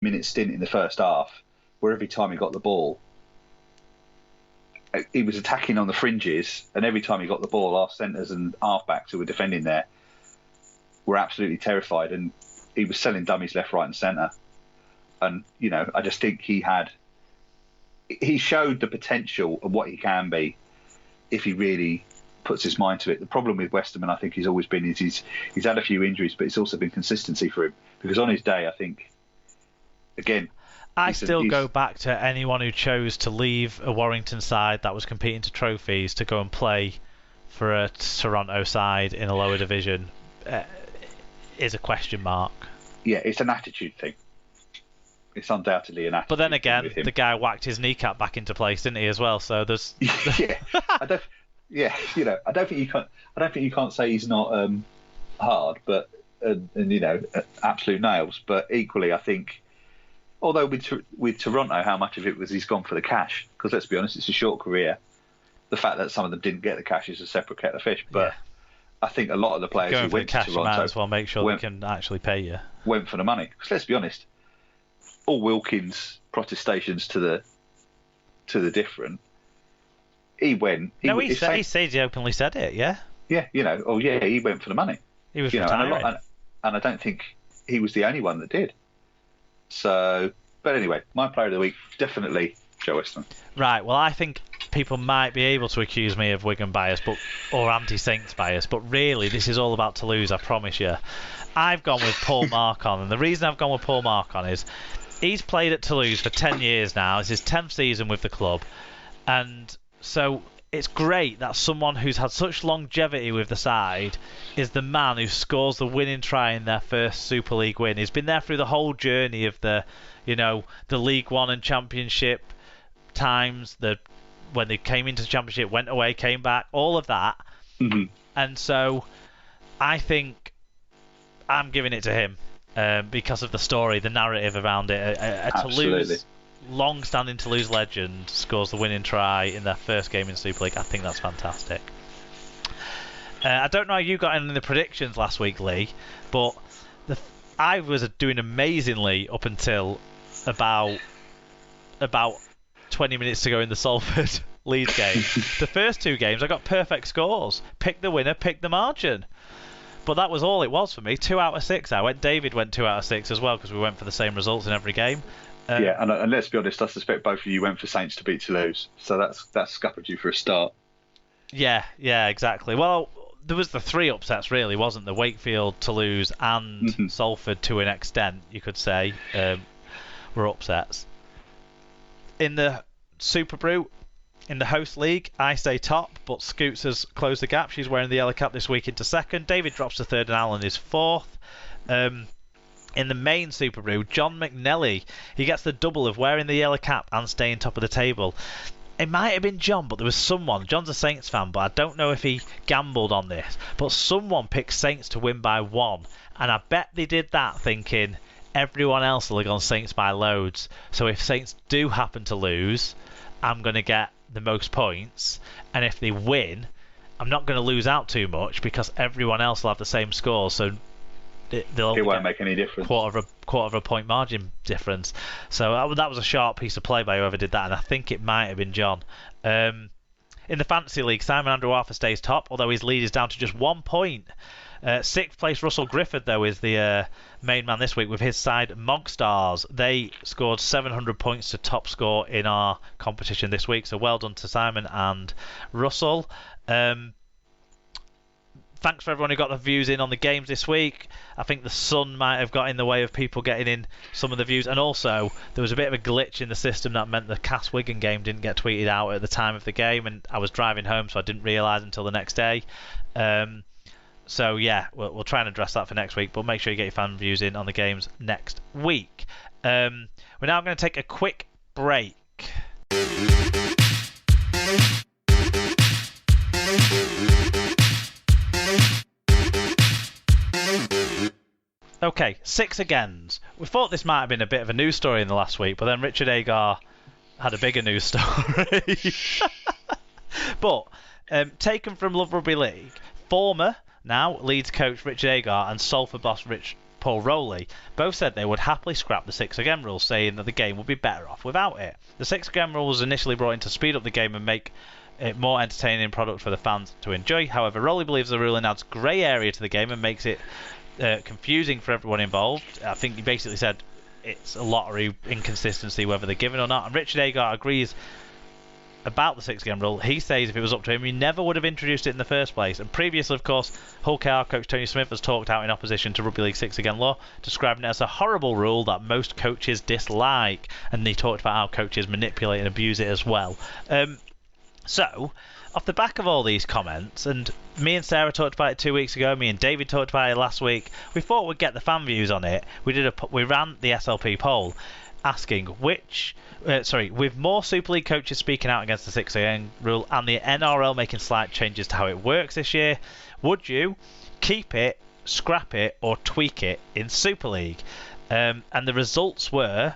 minute stint in the first half where every time he got the ball, he was attacking on the fringes, and every time he got the ball, our centres and halfbacks who were defending there were absolutely terrified, and he was selling dummies left, right and centre. And, I just think he showed the potential of what he can be if he really puts his mind to it. The problem with Westerman, I think, he's always been is he's had a few injuries, but it's also been consistency for him. Because on his day, I think, again... I still go back to anyone who chose to leave a Warrington side that was competing to trophies to go and play for a Toronto side in a lower division is a question mark. Yeah, it's an attitude thing. It's undoubtedly an attitude. But then again, the guy whacked his kneecap back into place, didn't he, as well? So there's I don't think you can't say he's not hard, but absolute nails. But equally, I think, although with Toronto, how much of it was he's gone for the cash? Because let's be honest, it's a short career. The fact that some of them didn't get the cash is a separate kettle of fish. But I think a lot of the players who went to Toronto, you might as well make sure they can actually pay you. Went for the money. Because let's be honest, all Wilkins' protestations to the different, he went. He openly said it. Yeah. Yeah, he went for the money. He was retiring. And I don't think he was the only one that did. So, but anyway, my player of the week, definitely Joe Weston. Right, well, I think people might be able to accuse me of Wigan bias or anti-Saints bias, but really this is all about Toulouse, I promise you. I've gone with Paul Marcon, and the reason I've gone with Paul Marcon is he's played at Toulouse for 10 years now. It's his 10th season with the club, and so it's great that someone who's had such longevity with the side is the man who scores the winning try in their first Super League win. He's been there through the whole journey of the League One and Championship times, when they came into the Championship, went away, came back, all of that. Mm-hmm. And so I think I'm giving it to him because of the story, the narrative around it. Toulouse, long-standing Toulouse legend, scores the winning try in their first game in Super League. I think that's fantastic. I don't know how you got in the predictions last week, Lee, but I was doing amazingly up until about 20 minutes to go in the Salford Leeds game. The first two games, I got perfect scores. Pick the winner, pick the margin. But that was all it was for me. 2 out of 6. David went 2 out of 6 as well because we went for the same results in every game. And let's be honest, I suspect both of you went for Saints to beat Toulouse, so that's scuppered you for a start. Yeah, exactly. Well, there was the 3 upsets really, wasn't there? Wakefield, Toulouse, and Salford to an extent, you could say, were upsets. In the Super Brew, in the host league, I stay top, but Scoots has closed the gap. She's wearing the yellow cap this week into second. David drops to third, and Alan is fourth. In the main Super Brew, John McNelly, he gets the double of wearing the yellow cap and staying top of the table. It might have been John, but there was someone. John's a Saints fan, but I don't know if he gambled on this. But someone picked Saints to win by 1, and I bet they did that thinking everyone else will have gone Saints by loads. So if Saints do happen to lose, I'm going to get the most points, and if they win, I'm not going to lose out too much because everyone else will have the same score. So it won't make any difference. Quarter of a point margin difference. So that was a sharp piece of play by whoever did that, and I think it might have been John. In the Fantasy League, Simon Andrew Arthur stays top, although his lead is down to just 1 point. 6th place Russell Griffith, though, is the main man this week with his side Mogstars. They scored 700 points to top score in our competition this week, so well done to Simon and Russell. Thanks for everyone who got the views in on the games this week. I think the sun might have got in the way of people getting in some of the views, and also there was a bit of a glitch in the system that meant the Cass Wigan game didn't get tweeted out at the time of the game, and I was driving home, so I didn't realise until the next day. So yeah, we'll try and address that for next week, but make sure you get your fan views in on the games next week. We're now going to take a quick break. Okay, 6 agains. We thought this might have been a bit of a news story in the last week, but then Richard Agar had a bigger news story. But taken from Love Rugby League, former now Leeds coach Richard Agar and Salford boss Paul Rowley, both said they would happily scrap the 6 again rule, saying that the game would be better off without it. The 6 again rule was initially brought in to speed up the game and make it more entertaining product for the fans to enjoy. However, Rowley believes the ruling adds grey area to the game and makes it confusing for everyone involved. I think he basically said it's a lottery inconsistency whether they're given or not. And Richard Agar agrees about the 6 game rule. He says if it was up to him, he never would have introduced it in the first place. And previously, of course, Hull KR coach Tony Smith has talked out in opposition to Rugby League 6 again law, describing it as a horrible rule that most coaches dislike. And he talked about how coaches manipulate and abuse it as well. So, off the back of all these comments, and me and Sarah talked about it 2 weeks ago, me and David talked about it last week, we thought we'd get the fan views on it. We ran the SLP poll asking with more Super League coaches speaking out against the 6 a.m. rule and the NRL making slight changes to how it works this year, would you keep it, scrap it, or tweak it in Super League? And the results were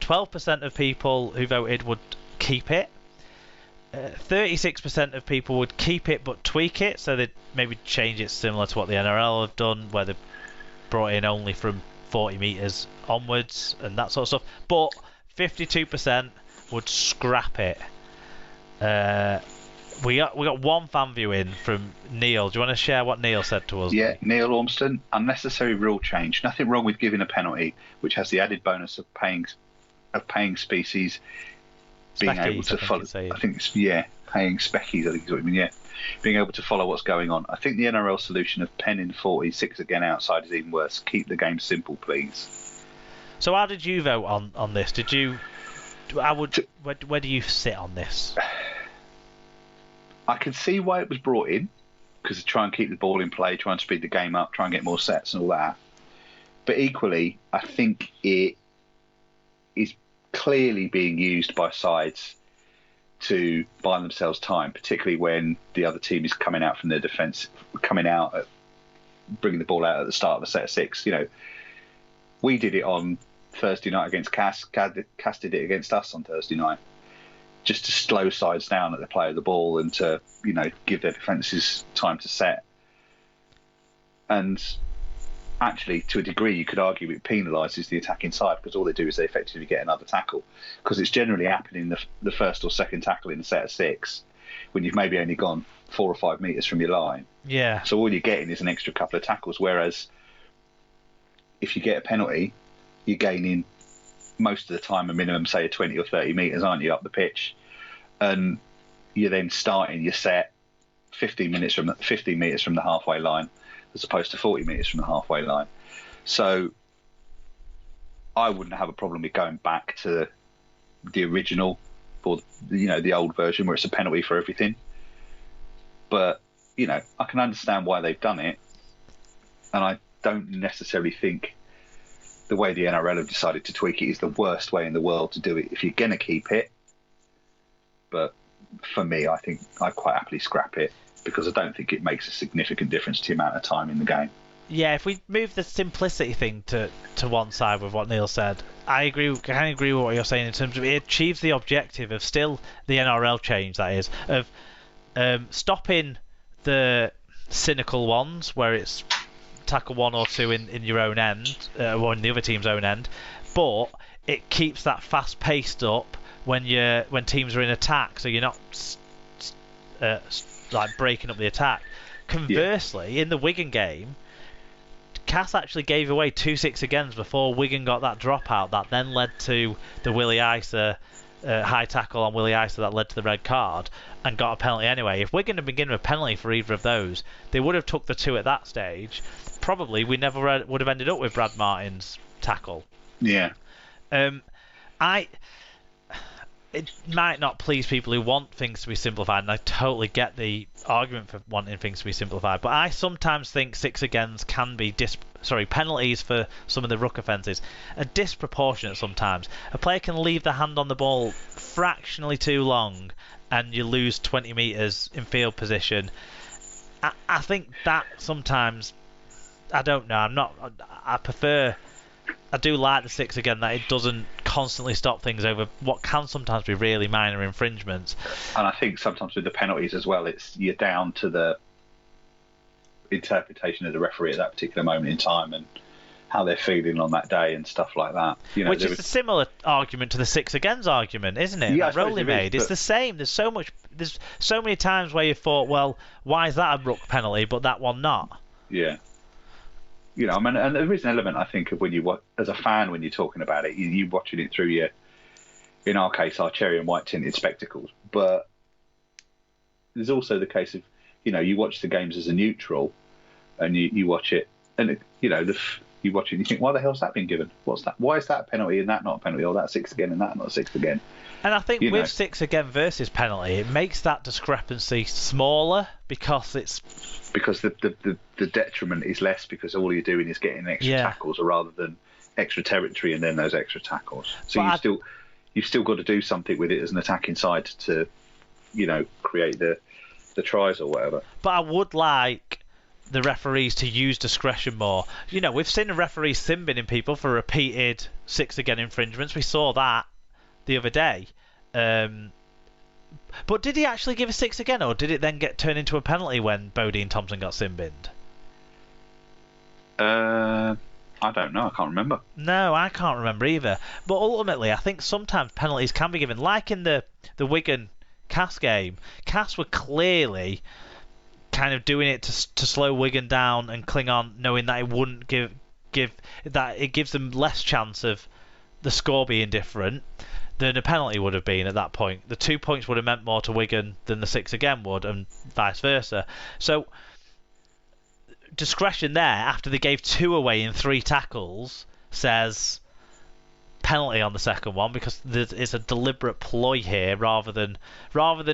12% of people who voted would keep it. 36% of people would keep it but tweak it, so they'd maybe change it similar to what the NRL have done, where they've brought in only from 40 metres onwards and that sort of stuff. But 52% would scrap it. We got one fan view in from Neil. Do you want to share what Neil said to us? Yeah, Neil Ormston. Unnecessary rule change. Nothing wrong with giving a penalty, which has the added bonus of paying species being able to follow. I think it's paying speckies. I think is what I mean. Yeah, being able to follow what's going on. I think the NRL solution of penning 46 again outside is even worse. Keep the game simple, please. So how did you vote on this? Did you? Where do you sit on this? I can see why it was brought in, because to try and keep the ball in play, try and speed the game up, try and get more sets and all that. But equally, I think it is clearly being used by sides to buy themselves time, particularly when the other team is coming out from their defence, bringing the ball out at the start of a set of 6. You know, we did it on Thursday night against Cass. Cass did it against us on Thursday night, just to slow sides down at the play of the ball and to, give their defences time to set. And actually, to a degree, you could argue it penalises the attacking side, because all they do is they effectively get another tackle, because it's generally happening the first or second tackle in a set of 6 when you've maybe only gone 4 or 5 metres from your line. Yeah. So all you're getting is an extra couple of tackles, whereas if you get a penalty, you're gaining most of the time a minimum, say, 20 or 30 metres, aren't you, up the pitch? And you're then starting your set 15 metres from the halfway line, as opposed to 40 metres from the halfway line. So I wouldn't have a problem with going back to the original, or the old version where it's a penalty for everything. But I can understand why they've done it, and I don't necessarily think the way the NRL have decided to tweak it is the worst way in the world to do it if you're going to keep it. But for me, I think I'd quite happily scrap it, because I don't think it makes a significant difference to the amount of time in the game. Yeah, if we move the simplicity thing to one side with what Neil said, I kind of agree with what you're saying in terms of it achieves the objective of still the NRL change, that is, of stopping the cynical ones where it's tackle 1 or 2 in your own end, or in the other team's own end, but it keeps that fast paced up when teams are in attack, so you're not breaking up the attack. Conversely, in the Wigan game, Cass actually gave away 2 6 agains before Wigan got that dropout that then led to the Willie Isa high tackle on Willie Isa that led to the red card and got a penalty anyway. If Wigan had been given a penalty for either of those, they would have took the 2 at that stage. Probably we never would have ended up with Brad Martin's tackle. Yeah. It might not please people who want things to be simplified, and I totally get the argument for wanting things to be simplified, but I sometimes think 6 agains can be penalties for some of the ruck offences are disproportionate sometimes. A player can leave the hand on the ball fractionally too long and you lose 20 metres in field position. I think that sometimes, I don't know, I do like the 6 again, that it doesn't constantly stop things over what can sometimes be really minor infringements. And I think sometimes with the penalties as well, you're down to the interpretation of the referee at that particular moment in time, and how they're feeling on that day and stuff like that. You know, which is a similar argument to the six agains argument, isn't it? Yeah, that Rowley made. It's the same. There's so many times where you thought, well, why is that a ruck penalty, but that one not? Yeah. You know, I mean, and there is an element, I think, of when you watch, as a fan, when you're talking about it, you watching it through your, in our case, our cherry and white tinted spectacles. But there's also the case of, you know, you watch the games as a neutral, and you watch it, and you know, you watch it and you think, why the hell's that been given? What's that? Why is that a penalty and that not a penalty? Or that six again and that not a six again? And I think with six again versus penalty, it makes that discrepancy smaller because the detriment is less, because all you're doing is getting extra tackles rather than extra territory and then those extra tackles. So you've still got to do something with it as an attacking side to, you know, create the tries or whatever. But I would like the referees to use discretion more. You know, we've seen a referee sin binning people for repeated six again infringements. We saw that the other day. But did he actually give a six again, or did it then get turned into a penalty when Bodie and Thompson got sin binned? I don't know. I can't remember. No, I can't remember either. But ultimately, I think sometimes penalties can be given. Like in the Wigan Cass game, Cass were clearly kind of doing it to slow Wigan down and cling on, knowing that it wouldn't give that it gives them less chance of the score being different than a penalty would have been at that point. The 2 points would have meant more to Wigan than the six again would, and vice versa. So discretion there, after they gave two away in three tackles, says penalty on the second one, because it's a deliberate ploy here rather than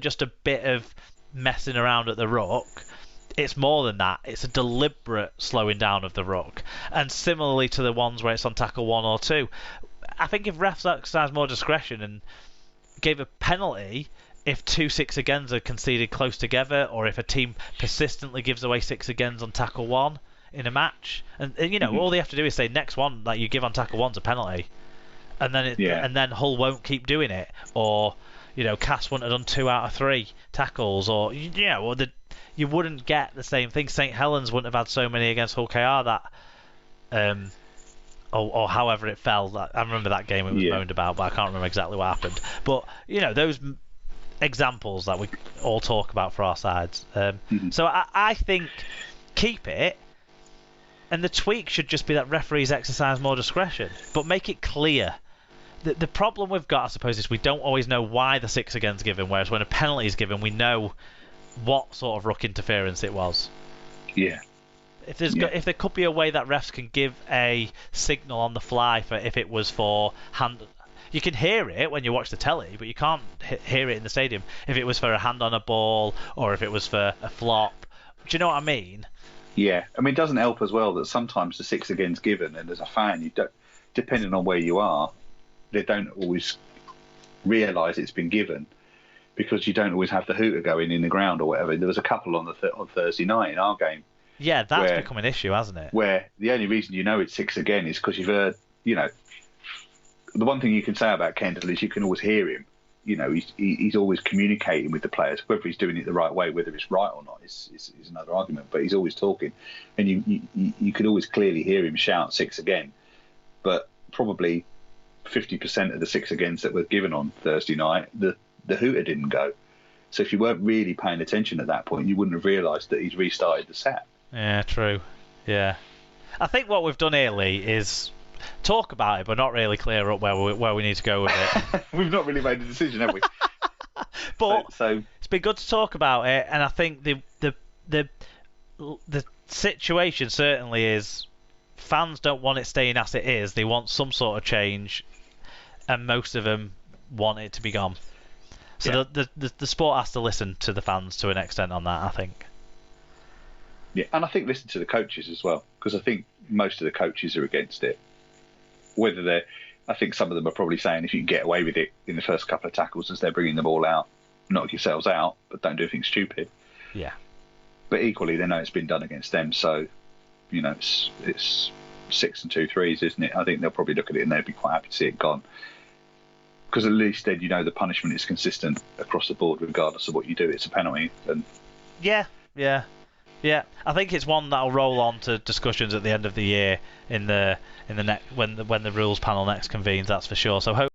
just a bit of messing around at the ruck. It's more than that. It's a deliberate slowing down of the ruck. And similarly to the ones where it's on tackle 1 or 2, I think if refs exercised more discretion and gave a penalty if two six agains are conceded close together, or if a team persistently gives away six agains on tackle 1 in a match, and you know, all they have to do is say next one that you give on tackle 1's a penalty, and then Hull won't keep doing it, or you know, Cass wouldn't have done 2 out of 3 tackles, or you know, you wouldn't get the same thing. St Helens wouldn't have had so many against Hull KR that. Or however it fell. I remember that game it was moaned about, but I can't remember exactly what happened. But, you know, those examples that we all talk about for our sides. So I think keep it, and the tweak should just be that referees exercise more discretion, but make it clear. The problem we've got, I suppose, is we don't always know why the six again's given, whereas when a penalty is given, we know what sort of ruck interference it was. Yeah. If there could be a way that refs can give a signal on the fly for if it was for hand, you can hear it when you watch the telly, but you can't hear it in the stadium. If it was for a hand on a ball or if it was for a flop, do you know what I mean? Yeah, I mean, it doesn't help as well that sometimes the six again's given, and as a fan, you don't, depending on where you are, they don't always realise it's been given, because you don't always have the hooter going in the ground or whatever. There was a couple on Thursday night in our game. Yeah, that's become an issue, hasn't it? Where the only reason you know it's six again is because you've heard, you know, the one thing you can say about Kendall is you can always hear him. You know, he's always communicating with the players. Whether he's doing it the right way, whether it's right or not, is another argument. But he's always talking, and you could always clearly hear him shout six again. But probably 50% of the six agains that were given on Thursday night, the hooter didn't go. So if you weren't really paying attention at that point, you wouldn't have realised that he's restarted the set. Yeah, true. Yeah. I think what we've done here, Lee, is talk about it, but not really clear up where we need to go with it. We've not really made a decision, have we? But so it's been good to talk about it, and I think the situation certainly is fans don't want it staying as it is. They want some sort of change, and most of them want it to be gone. So the sport has to listen to the fans to an extent on that, I think. Yeah, and I think listen to the coaches as well, because I think most of the coaches are against it. I think some of them are probably saying if you can get away with it in the first couple of tackles as they're bringing the ball out, knock yourselves out, but don't do anything stupid. Yeah. But equally, they know it's been done against them, so, you know, it's 6 and 2 threes, isn't it? I think they'll probably look at it and they'll be quite happy to see it gone. Because at least then you know the punishment is consistent across the board, regardless of what you do. It's a penalty. And yeah. Yeah, I think it's one that'll roll on to discussions at the end of the year in the when the rules panel next convenes. That's for sure. So